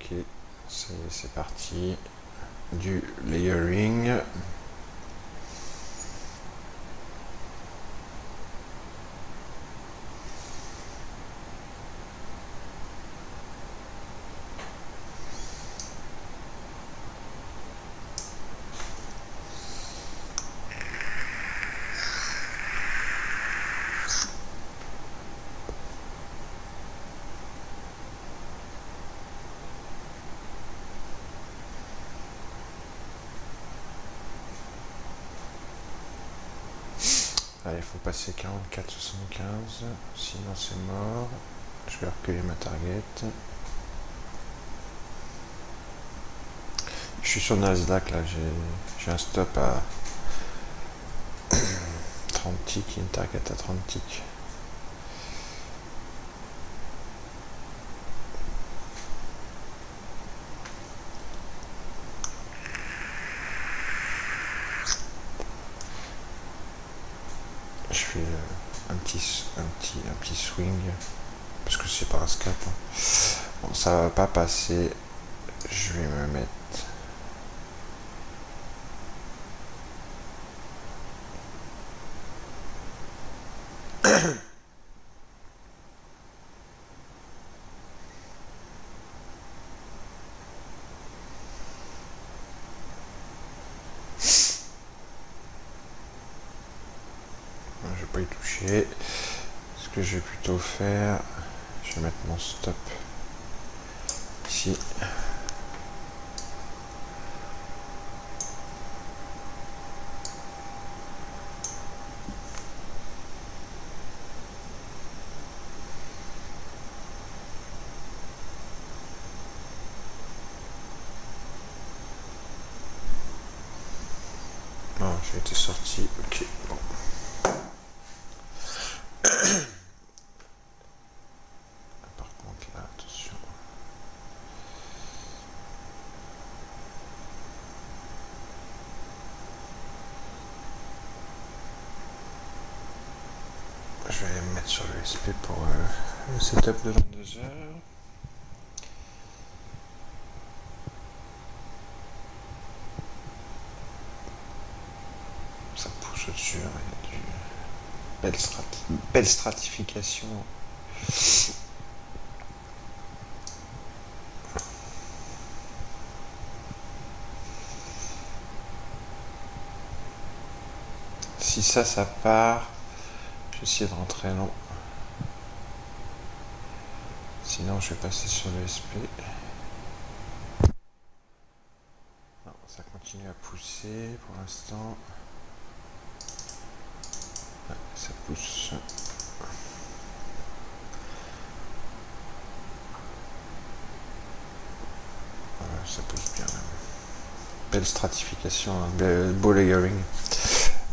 Ok, ça y est, c'est parti. Du layering. Allez, il faut passer 44,75, sinon c'est mort. Je vais reculer ma target. Je suis sur Nasdaq là, j'ai un stop à 30 ticks, une target à 30 ticks. Je fais un petit swing parce que c'est pas un scalp. Bon, ça va pas passer. Je vais me mettre. Je vais pas y toucher. Ce que je vais plutôt faire, je vais mettre mon stop ici. Bon, j'ai été sorti. Ok, bon. Par contre, là, attention. Je vais me mettre sur le SP pour le setup de 22 heures. Ça pousse au-dessus, il y a du belle stratification. Si ça part, je vais essayer de rentrer long. Sinon, je vais passer sur le SP. Non, ça continue à pousser pour l'instant. Ouais, ça pousse. Ouais, ça pousse bien même. Belle stratification, hein, beau layering.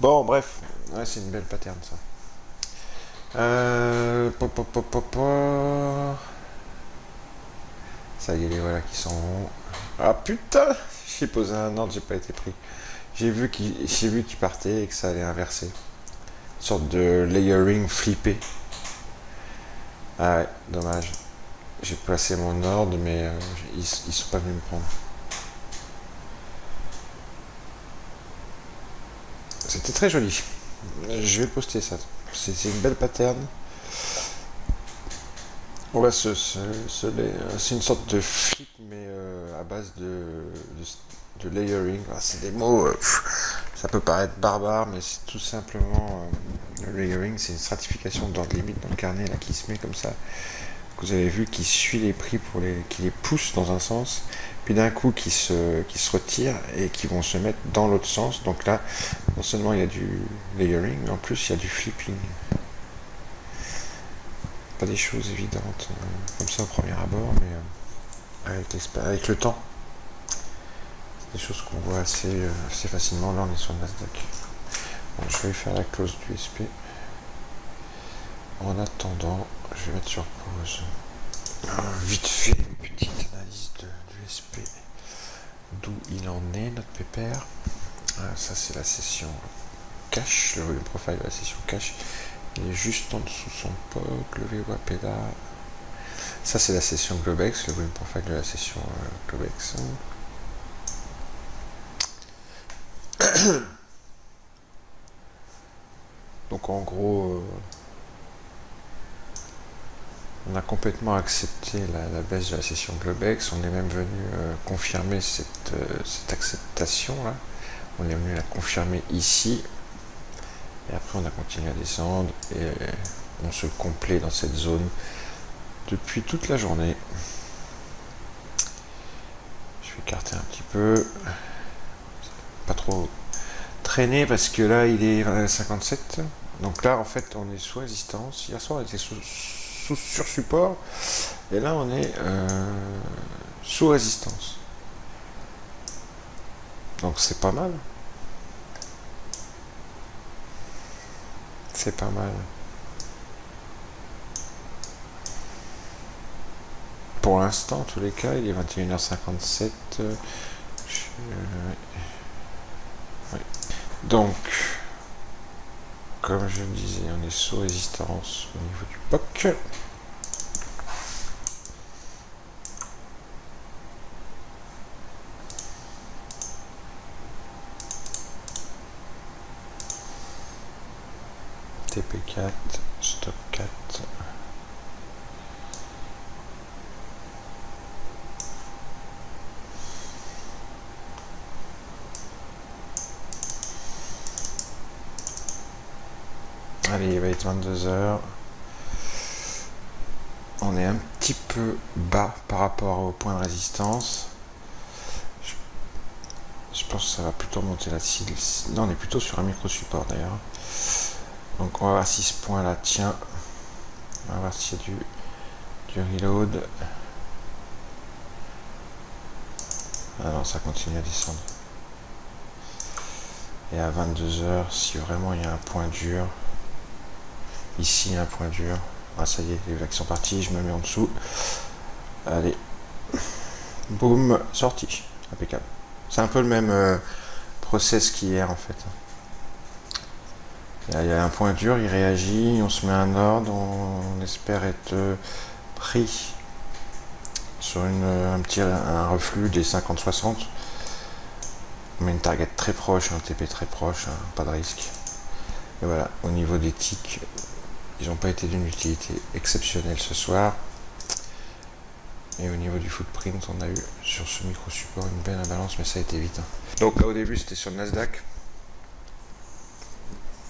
Bon, bref, ouais, c'est une belle pattern ça. Ça y est, les voilà qui sont ronds. Ah putain, j'ai posé un ordre, j'ai pas été pris. J'ai vu qu'il partait et que ça allait inverser. Une sorte de layering flippé. Ah ouais, dommage. J'ai placé mon ordre, mais ils sont pas venus me prendre. C'était très joli. Je vais le poster ça. C'est une belle pattern. Ouais, c'est une sorte de flip, mais à base de layering. Ah, c'est des mots, ça peut paraître barbare, mais c'est tout simplement le layering, c'est une stratification d'ordre limite dans le carnet là, qui se met comme ça. Vous avez vu qui suit les prix qui les pousse dans un sens, puis d'un coup qui se retire et qui vont se mettre dans l'autre sens. Donc là, non seulement il y a du layering, mais en plus il y a du flipping. Pas des choses évidentes comme ça au premier abord, mais avec le temps, c'est des choses qu'on voit assez facilement. Là on est sur le Nasdaq. Bon, je vais faire la close du SP. En attendant, je vais mettre sur pause. Vite fait, une petite analyse du SP. D'où il en est, notre pépère. Ça, c'est la session cash, le volume profile de la session cash. Il est juste en dessous son POC, le VWAP est là. Ça c'est la session Globex, le volume profile de la session Globex. Donc en gros, on a complètement accepté la baisse de la session Globex. On est même venu confirmer cette acceptation là. On est venu la confirmer ici. Et après on a continué à descendre et on se complaît dans cette zone depuis toute la journée. Je vais écarter un petit peu. Pas trop traîner parce que là il est 57. Donc là en fait on est sous résistance. Hier soir on était sur support. Et là on est sous résistance. Donc c'est pas mal. C'est pas mal. Pour l'instant, en tous les cas, il est 21h57. Oui. Donc, comme je le disais, on est sous résistance au niveau du POC. TP4, stop 4. Allez, il va être 22h. On est un petit peu bas par rapport au point de résistance. Je pense que ça va plutôt monter là-dessus. Non, on est plutôt sur un micro-support d'ailleurs. Donc on va voir si ce point là tient. On va voir s'il y a du reload. Alors ça continue à descendre. Et à 22h, si vraiment il y a un point dur. Ici il y a un point dur. Ah ça y est, les vagues sont parties, je me mets en dessous. Allez. Boum, sorti. Impeccable. C'est un peu le même process qu'hier en fait. Il y a un point dur, il réagit, on se met un ordre, on espère être pris sur un reflux des 50-60. On met une target très proche, un TP très proche, hein, pas de risque. Et voilà, au niveau des ticks, ils n'ont pas été d'une utilité exceptionnelle ce soir. Et au niveau du footprint, on a eu sur ce micro-support une belle imbalance, mais ça a été vite. Hein. Donc là au début c'était sur le Nasdaq.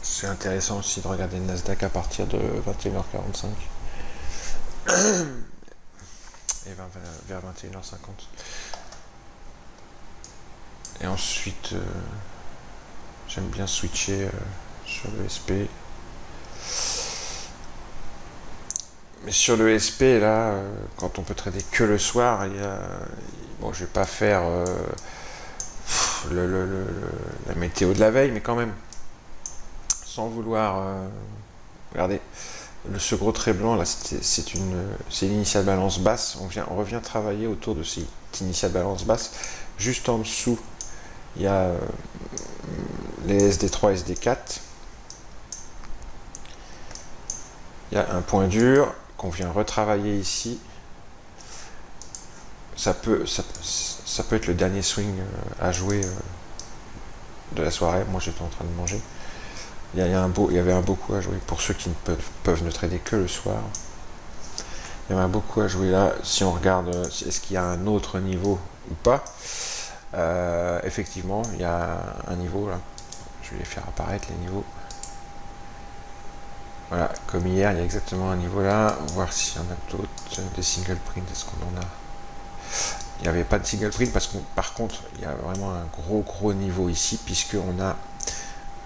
C'est intéressant aussi de regarder le Nasdaq à partir de 21h45 et vers 21h50. Et ensuite, j'aime bien switcher sur le SP. Mais sur le SP, là, quand on peut trader que le soir, bon, je vais pas faire la météo de la veille, mais quand même. Sans vouloir regardez ce gros trait blanc là, c'est l'initiale balance basse. On revient travailler autour de cette initiale balance basse. Juste en dessous il y a les SD3 SD4. Il y a un point dur qu'on vient retravailler ici. Ça peut être le dernier swing à jouer de la soirée. Moi j'étais en train de manger. Il y avait un beau coup à jouer pour ceux qui ne peuvent ne trader que le soir. Il y avait un beau coup à jouer là. Si on regarde, est-ce qu'il y a un autre niveau ou pas, effectivement, il y a un niveau là. Je vais les faire apparaître les niveaux. Voilà, comme hier, il y a exactement un niveau là. On va voir s'il y en a d'autres, des single print. Est-ce qu'on en a? Il n'y avait pas de single print parce que par contre, il y a vraiment un gros niveau ici puisque on a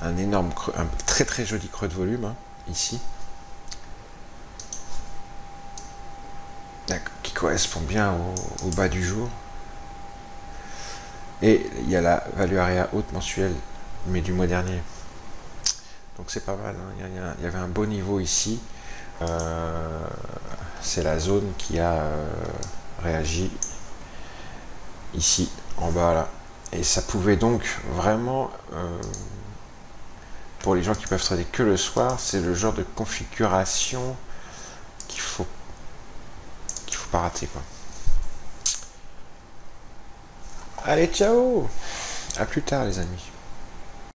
un énorme creux, un très joli creux de volume hein, ici, qui correspond bien au bas du jour. Et il y a la value area haute mensuelle, mais du mois dernier. Donc c'est pas mal. Hein. Il y avait un beau niveau ici. C'est la zone qui a réagi ici en bas là. Et ça pouvait donc vraiment pour les gens qui peuvent trader que le soir, c'est le genre de configuration qu'il faut pas rater, quoi. Allez, ciao! À plus tard, les amis.